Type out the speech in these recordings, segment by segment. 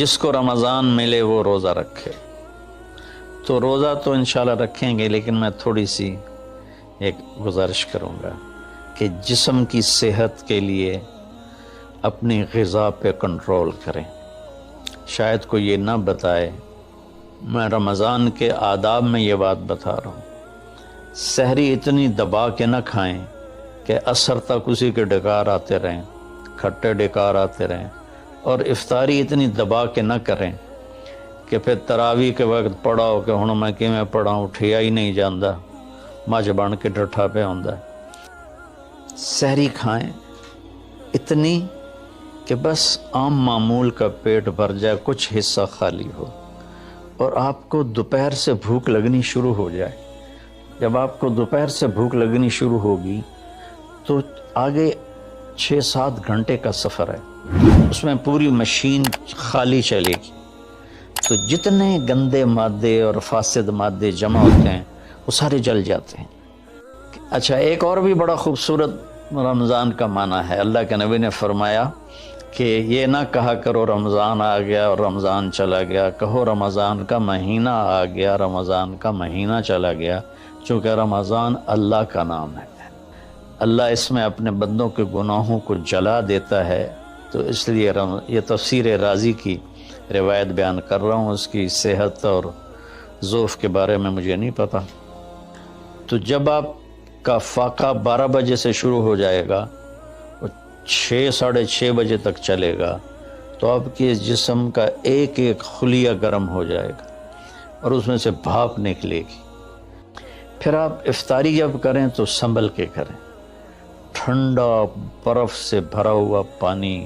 جس کو رمضان ملے وہ روزہ رکھے۔ تو روزہ تو انشاءاللہ رکھیں گے، لیکن میں تھوڑی سی ایک گزارش کروں گا کہ جسم کی صحت کے لیے اپنی غذا پہ کنٹرول کریں۔ شاید کوئی یہ نہ بتائے، میں رمضان کے آداب میں یہ بات بتا رہا ہوں، سحری اتنی دبا کے نہ کھائیں کہ عصر تک اسی کے ڈکار آتے رہیں، کھٹے ڈکار آتے رہیں، اور افطاری اتنی دبا کے نہ کریں کہ پھر تراویح کے وقت پڑھاؤ کہ ہن میں کیویں پڑھاؤں، اٹھیا ہی نہیں جاندا، مجھ بن کے ڈٹھا پہ ہوندا۔ سحری کھائیں اتنی کہ بس عام معمول کا پیٹ بھر جائے، کچھ حصہ خالی ہو، اور آپ کو دوپہر سے بھوک لگنی شروع ہو جائے۔ جب آپ کو دوپہر سے بھوک لگنی شروع ہوگی تو آگے 6-7 گھنٹے کا سفر ہے، اس میں پوری مشین خالی چلے گی، تو جتنے گندے مادے اور فاسد مادے جمع ہوتے ہیں وہ سارے جل جاتے ہیں۔ اچھا، ایک اور بھی بڑا خوبصورت رمضان کا معنی ہے۔ اللہ کے نبی نے فرمایا کہ یہ نہ کہا کرو رمضان آ گیا اور رمضان چلا گیا، کہو رمضان کا مہینہ آ گیا، رمضان کا مہینہ چلا گیا، چونکہ رمضان اللہ کا نام ہے، اللہ اس میں اپنے بندوں کے گناہوں کو جلا دیتا ہے۔ تو اس لیے یہ تفسیر رازی کی روایت بیان کر رہا ہوں، اس کی صحت اور ذوف کے بارے میں مجھے نہیں پتہ۔ تو جب آپ کا فاقہ 12 بجے سے شروع ہو جائے گا، 6-6:30 بجے تک چلے گا، تو آپ کے جسم کا ایک ایک خلیہ گرم ہو جائے گا اور اس میں سے بھاپ نکلے گی۔ پھر آپ افطاری جب کریں تو سنبھل کے کریں، ٹھنڈا برف سے بھرا ہوا پانی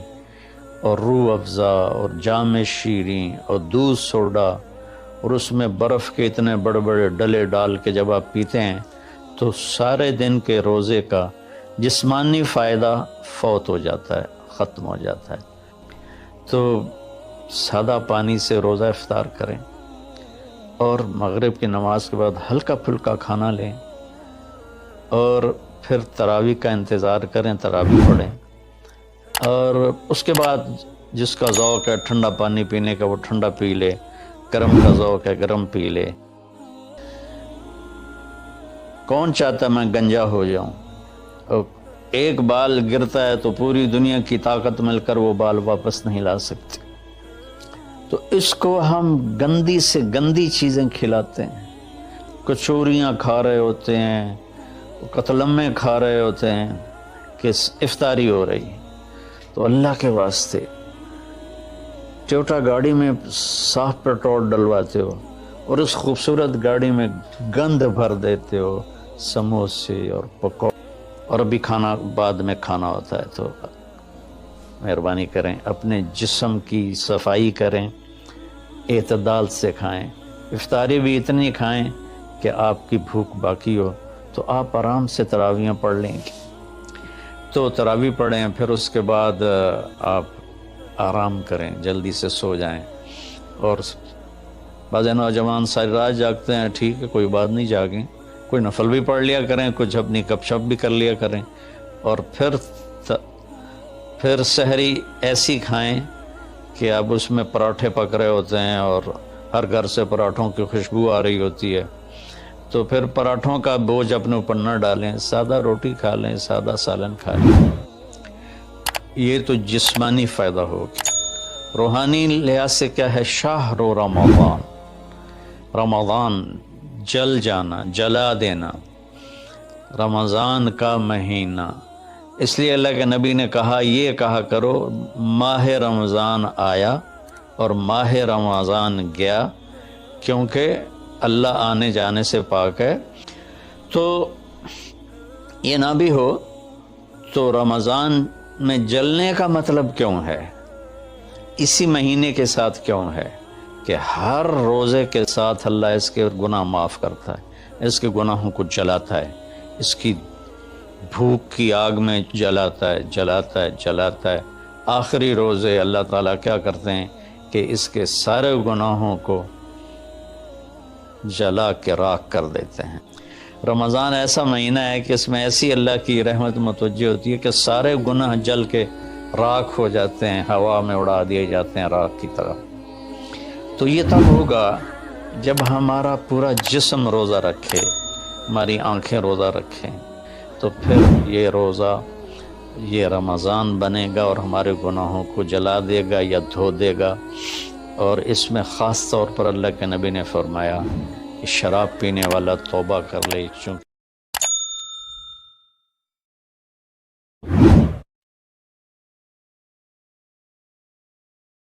اور روح افزا اور جام شیریں اور دودھ سوڈا، اور اس میں برف کے اتنے بڑے بڑے ڈلے ڈال کے جب آپ پیتے ہیں تو سارے دن کے روزے کا جسمانی فائدہ فوت ہو جاتا ہے، ختم ہو جاتا ہے۔ تو سادہ پانی سے روزہ افطار کریں، اور مغرب کی نماز کے بعد ہلکا پھلکا کھانا لیں، اور پھر تراویح کا انتظار کریں، تراویح پڑھیں، اور اس کے بعد جس کا ذوق ہے ٹھنڈا پانی پینے کا وہ ٹھنڈا پی لے، گرم کا ذوق ہے گرم پی لے۔ کون چاہتا میں گنجا ہو جاؤں؟ اور ایک بال گرتا ہے تو پوری دنیا کی طاقت مل کر وہ بال واپس نہیں لا سکتے۔ تو اس کو ہم گندی سے گندی چیزیں کھلاتے ہیں، کچوریاں کھا رہے ہوتے ہیں، قتلمے کھا رہے ہوتے ہیں کہ افطاری ہو رہی ہے۔ تو اللہ کے واسطے ٹویوٹا گاڑی میں صاف پیٹرول ڈلواتے ہو اور اس خوبصورت گاڑی میں گند بھر دیتے ہو، سموسے اور پکوڑے، اور ابھی کھانا بعد میں کھانا ہوتا ہے۔ تو مہربانی کریں، اپنے جسم کی صفائی کریں، اعتدال سے کھائیں، افطاری بھی اتنی کھائیں کہ آپ کی بھوک باقی ہو، تو آپ آرام سے تراویحیں پڑھ لیں گے۔ تو تراویح پڑھیں، پھر اس کے بعد آپ آرام کریں، جلدی سے سو جائیں۔ اور بعض نوجوان ساری رات جاگتے ہیں، ٹھیک ہے، کوئی بات نہیں، جاگیں، کوئی نفل بھی پڑھ لیا کریں، کچھ اپنی گپ شپ بھی کر لیا کریں، اور پھر سحری ایسی کھائیں کہ اب اس میں پراٹھے پک رہے ہوتے ہیں اور ہر گھر سے پراٹھوں کی خوشبو آ رہی ہوتی ہے، تو پھر پراٹھوں کا بوجھ اپنے اوپر نہ ڈالیں، سادہ روٹی کھا لیں، سادہ سالن کھا لیں۔ یہ تو جسمانی فائدہ ہوگا۔ روحانی لحاظ سے کیا ہے؟ شہر رمضان، رمضان جل جانا، جلا دینا، رمضان کا مہینہ۔ اس لیے اللہ کے نبی نے کہا، یہ کہا کرو ماہ رمضان آیا اور ماہ رمضان گیا، کیونکہ اللہ آنے جانے سے پاک ہے۔ تو یہ نہ بھی ہو تو رمضان میں جلنے کا مطلب کیوں ہے؟ اسی مہینے کے ساتھ کیوں ہے کہ ہر روزے کے ساتھ اللہ اس کے گناہ معاف کرتا ہے، اس کے گناہوں کو جلاتا ہے، اس کی بھوک کی آگ میں جلاتا ہے، جلاتا ہے، جلاتا ہے۔ آخری روزے اللہ تعالیٰ کیا کرتے ہیں کہ اس کے سارے گناہوں کو جلا کے راکھ کر دیتے ہیں۔ رمضان ایسا مہینہ ہے کہ اس میں ایسی اللہ کی رحمت متوجہ ہوتی ہے کہ سارے گناہ جل کے راکھ ہو جاتے ہیں، ہوا میں اڑا دیے جاتے ہیں راکھ کی طرح۔ تو یہ تب ہوگا جب ہمارا پورا جسم روزہ رکھے، ہماری آنکھیں روزہ رکھیں، تو پھر یہ روزہ یہ رمضان بنے گا اور ہمارے گناہوں کو جلا دے گا یا دھو دے گا۔ اور اس میں خاص طور پر اللہ کے نبی نے فرمایا کہ شراب پینے والا توبہ کر لے، چونکہ